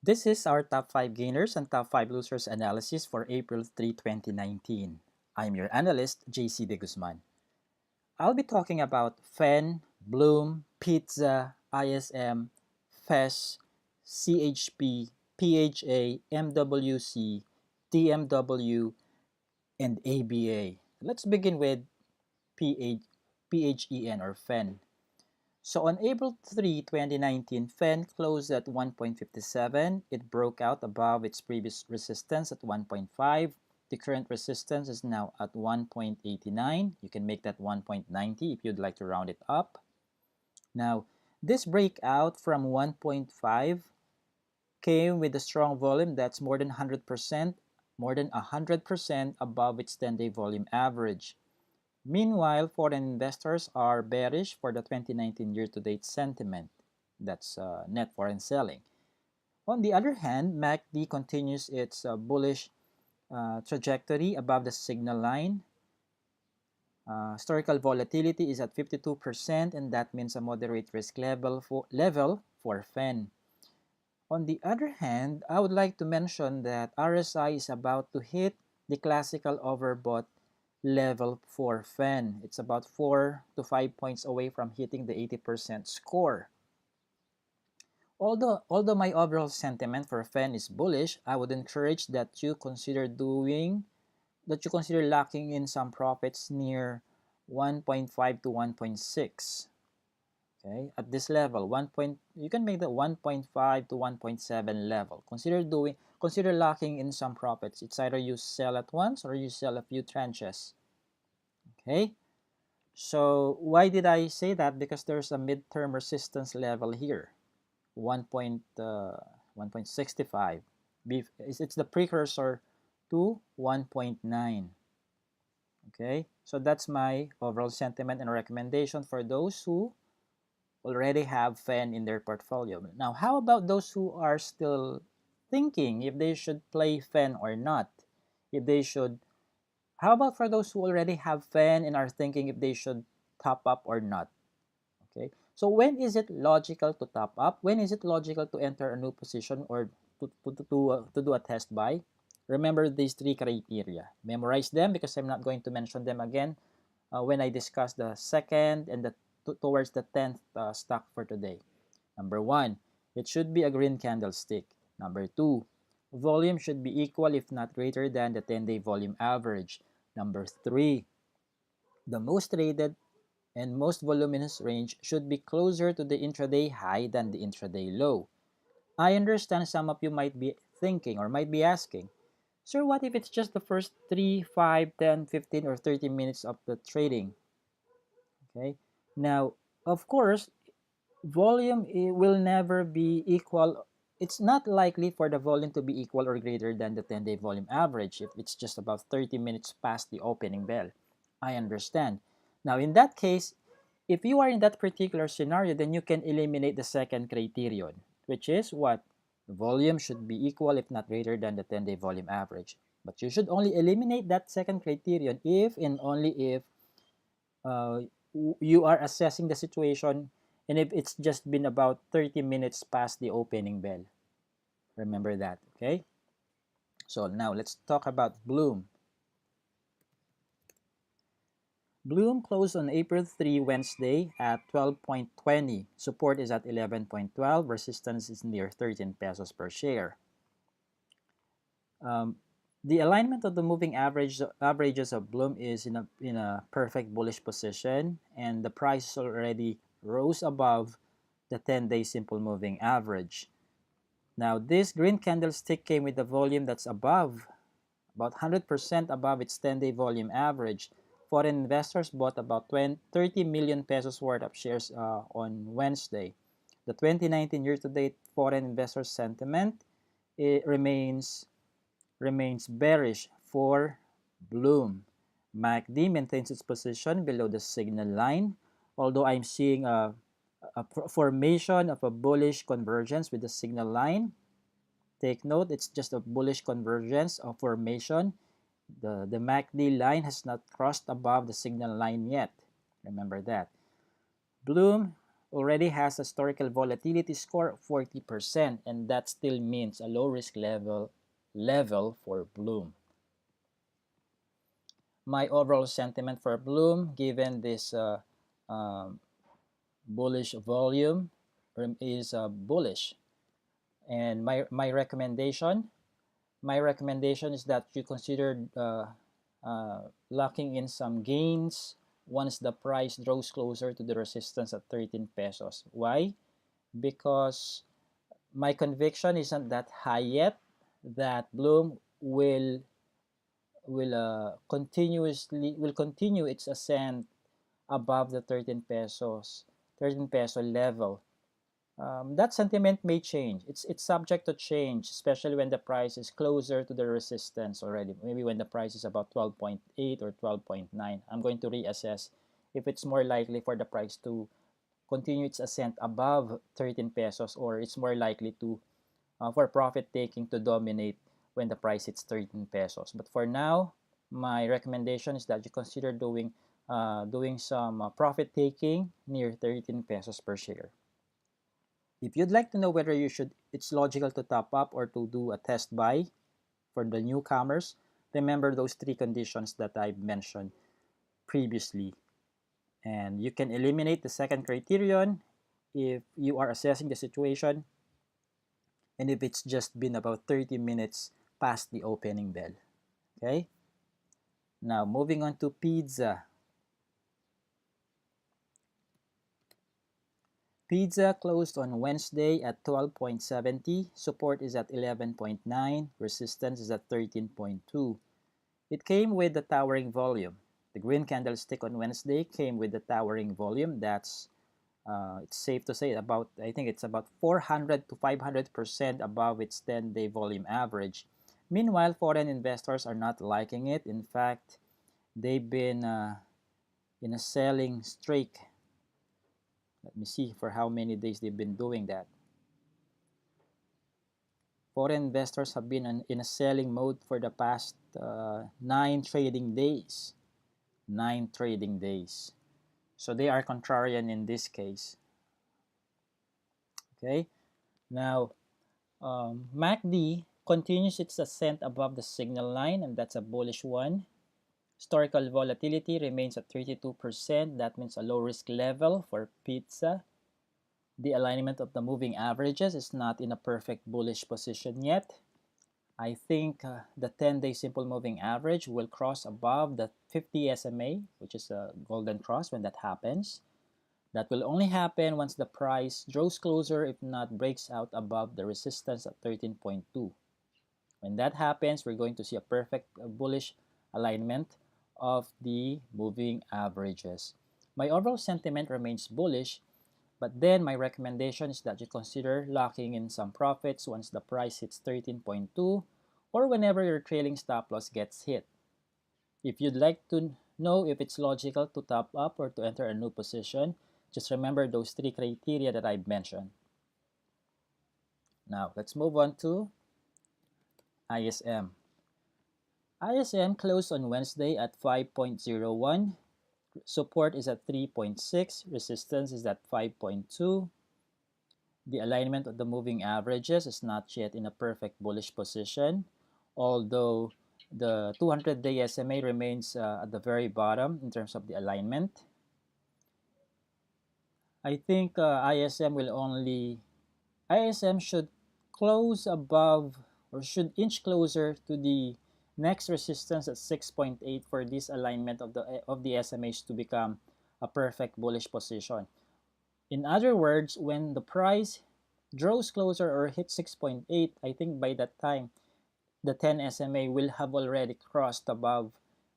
This is our top 5 gainers and top 5 losers analysis for April 3, 2019. I'm your analyst, JC De Guzman. I'll be talking about FEN, Bloom, Pizza, ISM, FES, CHP, PHA, MWC, TMW, and ABA. Let's begin with PHEN or FEN. So on April 3, 2019, FEN closed at 1.57. It broke out above its previous resistance at 1.5. The current resistance is now at 1.89. You can make that 1.90 if you'd like to round it up. Now, this breakout from 1.5 came with a strong volume that's more than 100%, above its 10-day volume average. Meanwhile, foreign investors are bearish for the 2019 year-to-date sentiment. That's net foreign selling. On the other hand, MACD continues its bullish trajectory above the signal line. Historical volatility is at 52%, and that means a moderate risk level for FEN. On the other hand, I would like to mention that RSI is about to hit the classical overbought level for FEN. It's about 4 to 5 points away from hitting the 80% score. Although my overall sentiment for FEN is bullish, I would encourage that you consider locking in some profits near 1.5 to 1.6. Okay, at this level, you can make the 1.5 to 1.7 level. Consider locking in some profits. It's either you sell at once or you sell a few tranches. Okay, so why did I say that? Because there's a midterm resistance level here, 1.65. It's the precursor to 1.9. Okay, so that's my overall sentiment and recommendation for those who already have FEN in their portfolio. Now, how about those who are still thinking if they should play FEN or not? How about for those who already have FEN and are thinking if they should top up or not? Okay, so when is it logical to top up? When is it logical to enter a new position or to do a test buy? Remember these 3 criteria. Memorize them because I'm not going to mention them again when I discuss the second and towards the 10th stock for today. Number 1, it should be a green candlestick. Number 2, volume should be equal if not greater than the 10-day volume average. Number 3, the most traded and most voluminous range should be closer to the intraday high than the intraday low. I understand some of you might be thinking or might be asking, sir, what if it's just the first 3, 5, 10, 15, or 30 minutes of the trading? Okay. Now, of course, volume will never be equal. It's not likely for the volume to be equal or greater than the 10-day volume average if it's just about 30 minutes past the opening bell. I understand. Now, in that case, if you are in that particular scenario, then you can eliminate the second criterion, which is what? Volume should be equal if not greater than the 10-day volume average. But you should only eliminate that second criterion if and only if uh, you are assessing the situation and if it's just been about 30 minutes past the opening bell. Remember that, okay? So now let's talk about Bloom. Bloom closed on April 3, Wednesday at 12.20. Support is at 11.12. Resistance is near 13 pesos per share. The alignment of the moving averages of Bloom is in a perfect bullish position, and the price already rose above the 10-day simple moving average. Now, this green candlestick came with a volume that's about 100% above its 10-day volume average. Foreign investors bought about 30 million pesos worth of shares on Wednesday. The 2019 year-to-date foreign investor sentiment remains bearish for Bloom. MACD maintains its position below the signal line, although I'm seeing a formation of a bullish convergence with the signal line. Take note, it's just a bullish convergence of formation. The MACD line has not crossed above the signal line yet. Remember that. Bloom already has a historical volatility score of 40%, and that still means a low risk level for Bloom. My overall sentiment for Bloom, given this um, bullish volume, is bullish. And my recommendation is that you consider locking in some gains once the price draws closer to the resistance at 13 pesos. Why? Because my conviction isn't that high yet that Bloom will continue its ascent above the 13 peso level. That sentiment may change. It's subject to change, especially when the price is closer to the resistance already. Maybe when the price is about 12.8 or 12.9. I'm going to reassess if it's more likely for the price to continue its ascent above 13 pesos, or it's more likely to for profit taking to dominate when the price hits 13 pesos. But for now, my recommendation is that you consider doing some profit taking near 13 pesos per share. If you'd like to know whether it's logical to top up or to do a test buy for the newcomers, remember those three conditions that I mentioned previously. And you can eliminate the second criterion if you are assessing the situation and if it's just been about 30 minutes past the opening bell. Okay? Now, moving on to pizza. Pizza closed on Wednesday at 12.70. Support is at 11.9. Resistance is at 13.2. It came with the towering volume. The green candlestick on Wednesday came with the towering volume. It's safe to say I think it's about 400 to 500% above its 10-day volume average. Meanwhile, foreign investors are not liking it. In fact, they've been in a selling streak. Let me see for how many days they've been doing that. Foreign investors have been in a selling mode for the past 9 trading days. 9 trading days. So they are contrarian in this case. Okay. Now, MACD continues its ascent above the signal line, and that's a bullish one. Historical volatility remains at 32%. That means a low risk level for pizza. The alignment of the moving averages is not in a perfect bullish position yet. I think the 10-day simple moving average will cross above the 50 SMA, which is a golden cross when that happens. That will only happen once the price draws closer, if not breaks out above the resistance at 13.2. When that happens, we're going to see a perfect bullish alignment of the moving averages. My overall sentiment remains bullish, but then my recommendation is that you consider locking in some profits once the price hits 13.2 or whenever your trailing stop loss gets hit. If you'd like to know if it's logical to top up or to enter a new position, just remember those 3 criteria that I've mentioned. Now, let's move on to ISM. ISM closed on Wednesday at 5.01. Support is at 3.6. Resistance is at 5.2. The alignment of the moving averages is not yet in a perfect bullish position, although the 200-day SMA remains at the very bottom in terms of the alignment. I think ISM should close above or should inch closer to the next resistance at 6.8 for this alignment of the SMAs to become a perfect bullish position. In other words, when the price draws closer or hits 6.8, I think by that time the 10 SMA will have already crossed above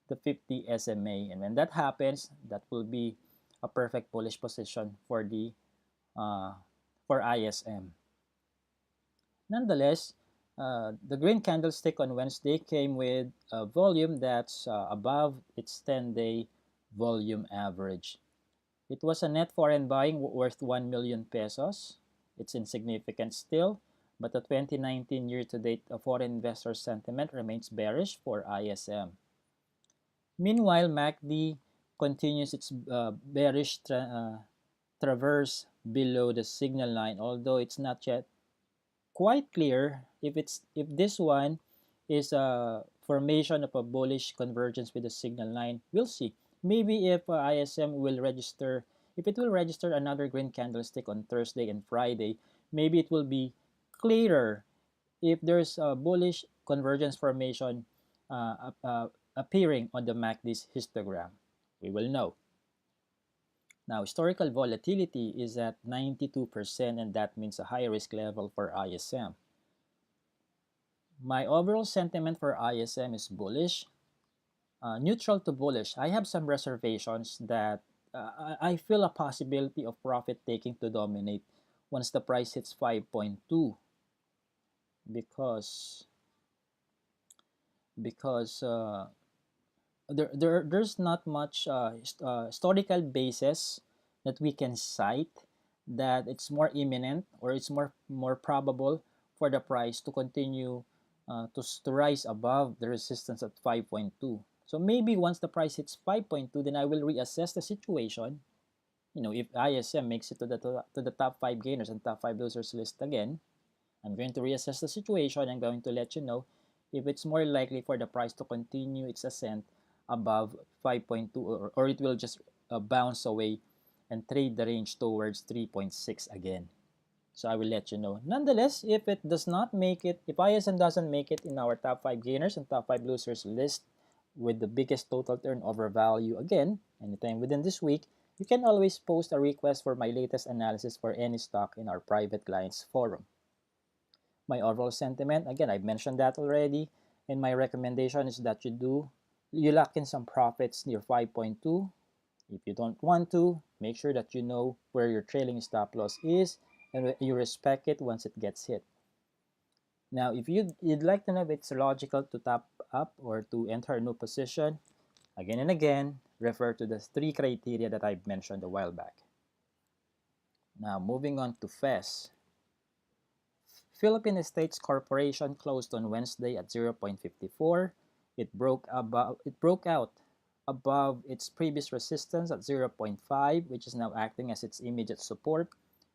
the 50 SMA, and when that happens, that will be a perfect bullish position for ISM. Nonetheless, the green candlestick on Wednesday came with a volume that's above its 10-day volume average. It was a net foreign buying worth 1 million pesos. It's insignificant still, but the 2019 year-to-date foreign investor sentiment remains bearish for ISM. Meanwhile, MACD continues its bearish traverse below the signal line, although it's not yet quite clear if this one is a formation of a bullish convergence with the signal line. We'll see. Maybe if ISM will register, if it will register another green candlestick on Thursday and Friday, maybe it will be clearer if there's a bullish convergence formation appearing on the MACD's histogram. We will know. Now, historical volatility is at 92%, and that means a high risk level for ISM. My overall sentiment for ISM is bullish, neutral to bullish. I have some reservations that I feel a possibility of profit taking to dominate once the price hits 5.2 because there's not much historical basis that we can cite that it's more imminent or it's more probable for the price to continue to rise above the resistance at 5.2. So maybe once the price hits 5.2, then I will reassess the situation. You know, if ISM makes it to the top 5 gainers and top 5 losers list again, I'm going to reassess the situation. I'm going to let you know if it's more likely for the price to continue its ascent above 5.2 or it will just bounce away and trade the range towards 3.6 again. So I will let you know. Nonetheless, if it does not make it, if ISM doesn't make it in our top 5 gainers and top 5 losers list with the biggest total turnover value again, anytime within this week, you can always post a request for my latest analysis for any stock in our private clients forum. My overall sentiment, again, I've mentioned that already, and my recommendation is that you lock in some profits near 5.2. If you don't want to, make sure that you know where your trailing stop loss is and you respect it once it gets hit. Now, if you'd like to know if it's logical to top up or to enter a new position, again and again, refer to the 3 criteria that I've mentioned a while back. Now, moving on to FESS. Philippine Estates Corporation closed on Wednesday at 0.54. It broke out above its previous resistance at 0.5, which is now acting as its immediate support.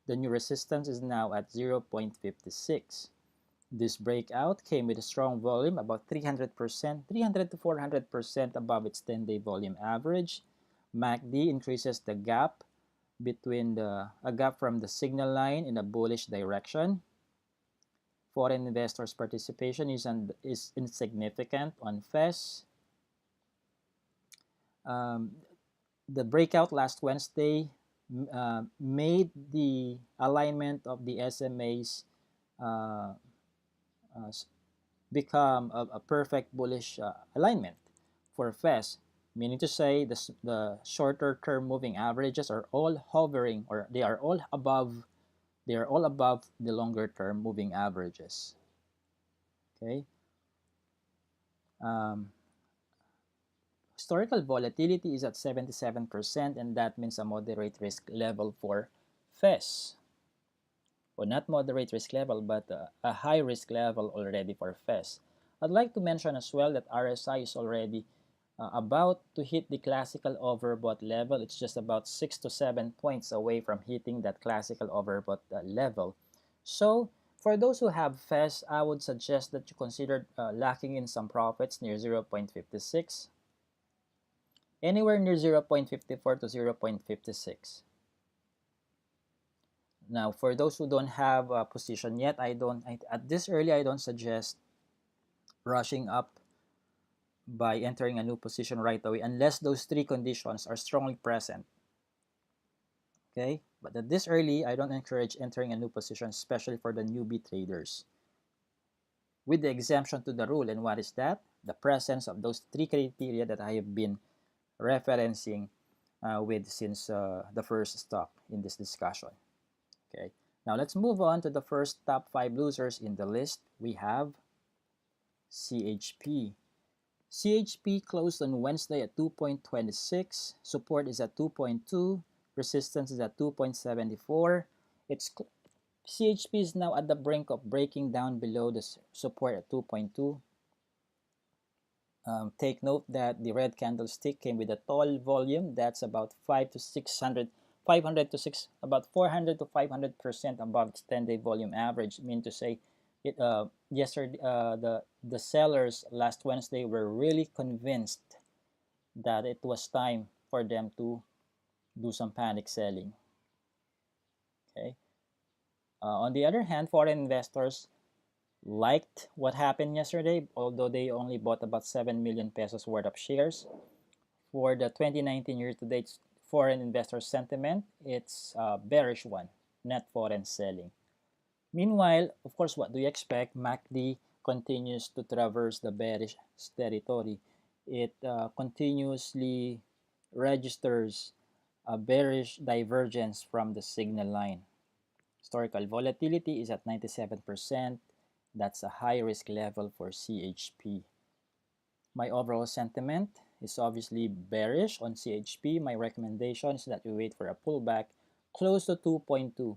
The new resistance is now at 0.56. This breakout came with a strong volume, about 300%, 300 to 400% above its 10-day volume average. MACD increases the gap between a gap from the signal line in a bullish direction. Foreign investors' participation is insignificant on FESS. The breakout last Wednesday made the alignment of the SMAs become a perfect bullish alignment for FESS, meaning to say the shorter term moving averages are all hovering, or they are all above the longer term moving averages. Okay. Historical volatility is at 77%, and that means a moderate risk level for FESS. Well, not moderate risk level, but a high risk level already for FESS. I'd like to mention as well that RSI is already about to hit the classical overbought level. It's just about 6 to 7 points away from hitting that classical overbought level. So for those who have FESS, I would suggest that you consider locking in some profits near 0.56, anywhere near 0.54 to 0.56. Now, for those who don't have a position yet, at this early, I don't suggest rushing up by entering a new position right away unless those 3 conditions are strongly present. Okay, but at this early, I don't encourage entering a new position, especially for the newbie traders, with the exemption to the rule. And what is that? The presence of those 3 criteria that I have been referencing with since the first stop in this discussion. Okay, now let's move on to the first top 5 losers in the list. We have CHP. CHP closed on Wednesday at 2.26. Support is at 2.2. Resistance is at 2.74. CHP is now at the brink of breaking down below the support at 2.2. Take note that the red candlestick came with a tall volume. That's about 500 500 to 6, about 400 to 500% above its 10-day volume average. I mean to say, it yesterday the sellers last Wednesday were really convinced that it was time for them to do some panic selling. Okay. On the other hand, foreign investors liked what happened yesterday, although they only bought about 7 million pesos worth of shares. For the 2019 year-to-date foreign investor sentiment, it's a bearish one, net foreign selling. Meanwhile, of course, what do you expect? MACD continues to traverse the bearish territory. It continuously registers a bearish divergence from the signal line. Historical volatility is at 97%. That's a high risk level for CHP. My overall sentiment is obviously bearish on CHP. My recommendation is that you wait for a pullback close to 2.2.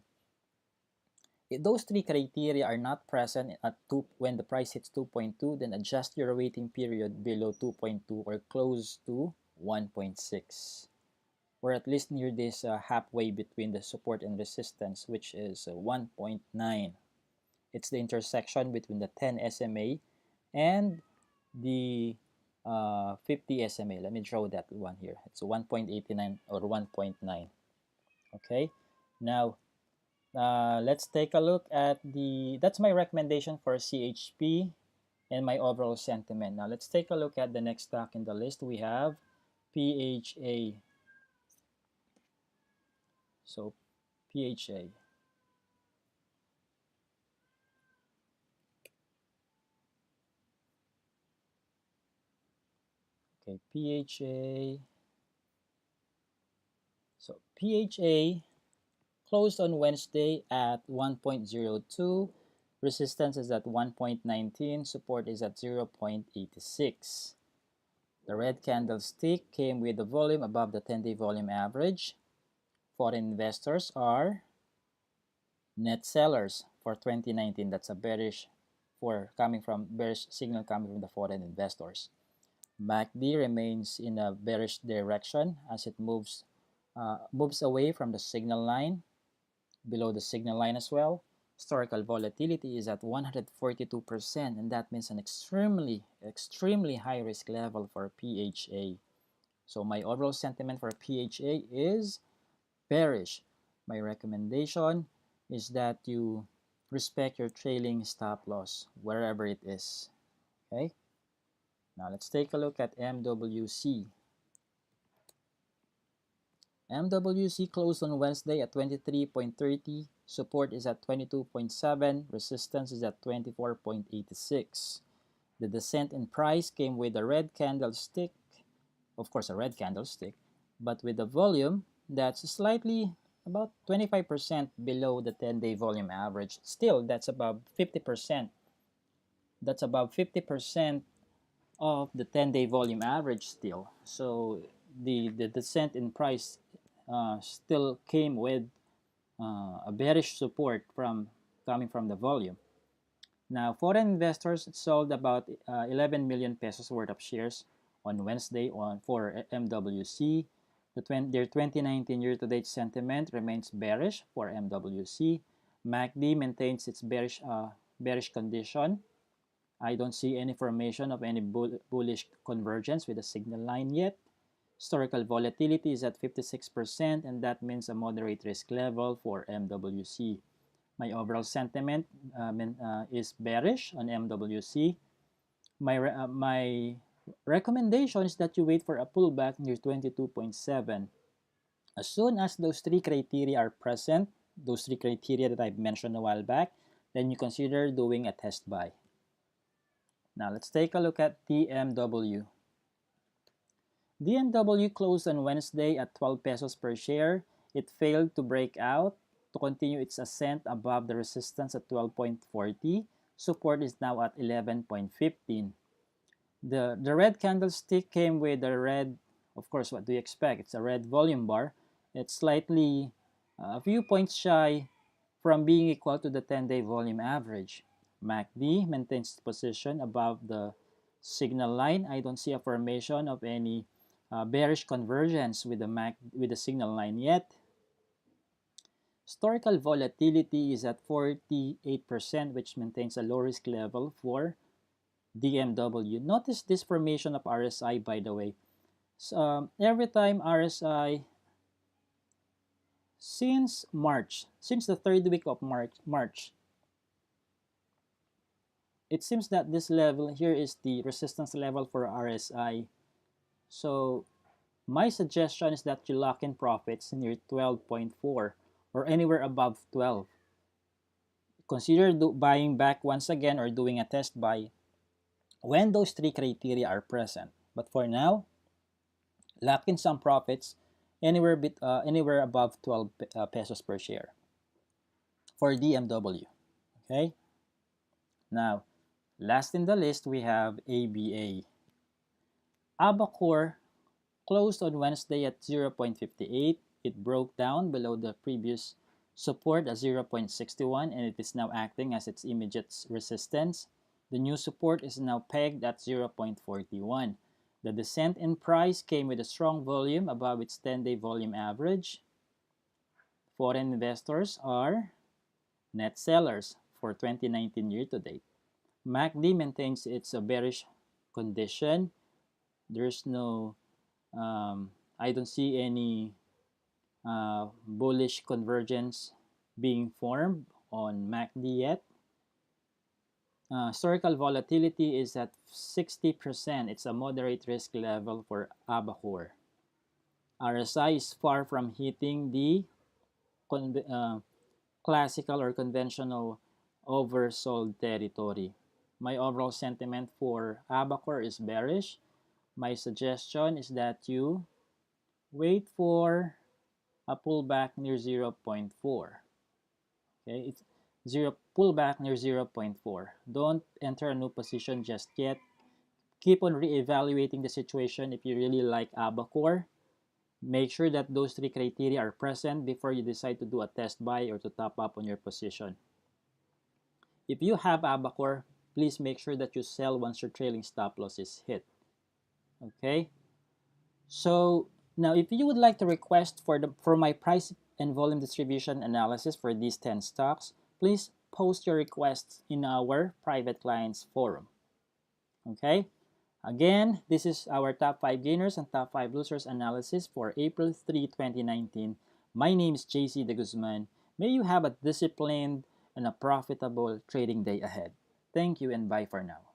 If those three criteria are not present at when the price hits 2.2, then adjust your waiting period below 2.2 or close to 1.6. We're at least near this halfway between the support and resistance, which is 1.9. It's the intersection between the 10 SMA and the 50 SMA. Let me draw that one here. It's 1.89 or 1.9. Okay. Now, let's take a look at that's my recommendation for CHP and my overall sentiment. Now, let's take a look at the next stock in the list. We have PHA. So, PHA. Okay, PHA. So, PHA closed on Wednesday at 1.02. Resistance is at 1.19. Support is at 0.86. The red candlestick came with a volume above the 10-day volume average. Foreign investors are net sellers for 2019. That's a bearish signal coming from the foreign investors. MACD remains in a bearish direction as it moves away from the signal line, below the signal line as well. Historical volatility is at 142%, and that means an extremely high risk level for PHA. So my overall sentiment for PHA is bearish. My recommendation is that you respect your trailing stop loss wherever it is. Okay. Now let's take a look at MWC. MWC closed on Wednesday at 23.30. Support is at 22.7. Resistance is at 24.86. The descent in price came with a red candlestick, of course a red candlestick, but with a volume that's slightly about 25% below the 10-day volume average. Still, that's above 50%. That's above 50% of the 10-day volume average still. So the descent in price still came with a bearish support coming from the volume. Now, foreign investors sold about 11 million pesos worth of shares on Wednesday for MWC. Their 2019 year-to-date sentiment remains bearish for MWC. MACD maintains its bearish condition. I don't see any formation of any bullish convergence with the signal line yet. Historical volatility is at 56%, and that means a moderate risk level for MWC. My overall sentiment is bearish on MWC. My recommendation is that you wait for a pullback near 22.7. As soon as those three criteria are present, those three criteria that I've mentioned a while back, then you consider doing a test buy. Now let's take a look at DMW. DMW closed on Wednesday at 12 pesos per share. It failed to break out to continue its ascent above the resistance at 12.40. Support is now at 11.15. The red candlestick came with a red, of course, what do you expect? It's a red volume bar. It's slightly a few points shy from being equal to the 10-day volume average. MACD maintains its position above the signal line. I don't see a formation of any bearish convergence with the signal line yet. Historical volatility is at 48%, which maintains a low risk level for DMW. Notice this formation of RSI, by the way. So, every time RSI, since March, since the third week of March, it seems that this level here is the resistance level for RSI. So my suggestion is that you lock in profits near 12.4 or anywhere above 12. Consider buying back once again or doing a test buy when those three criteria are present. But for now, lock in some profits anywhere above 12 pesos per share for DMW. Okay? Now, last in the list, we have ABA. Abacor closed on Wednesday at 0.58. It broke down below the previous support at 0.61 and it is now acting as its immediate resistance. The new support is now pegged at 0.41. The descent in price came with a strong volume above its 10-day volume average. Foreign investors are net sellers for 2019 year-to-date. MACD maintains its bearish condition. There's no, I don't see any bullish convergence being formed on MACD yet. Historical volatility is at 60%. It's a moderate risk level for Abacor. RSI is far from hitting the classical or conventional oversold territory. My overall sentiment for Abacor is bearish. My suggestion is that you wait for a pullback near 0.4. Okay, it's pullback near 0.4. Don't enter a new position just yet. Keep on reevaluating the situation if you really like Abacor. Make sure that those three criteria are present before you decide to do a test buy or to top up on your position. If you have Abacor, please make sure that you sell once your trailing stop loss is hit. Okay? So now if you would like to request for my price and volume distribution analysis for these 10 stocks, please post your requests in our private clients forum. Okay? Again, this is our top 5 gainers and top 5 losers analysis for April 3, 2019. My name is JC De Guzman. May you have a disciplined and a profitable trading day ahead. Thank you and bye for now.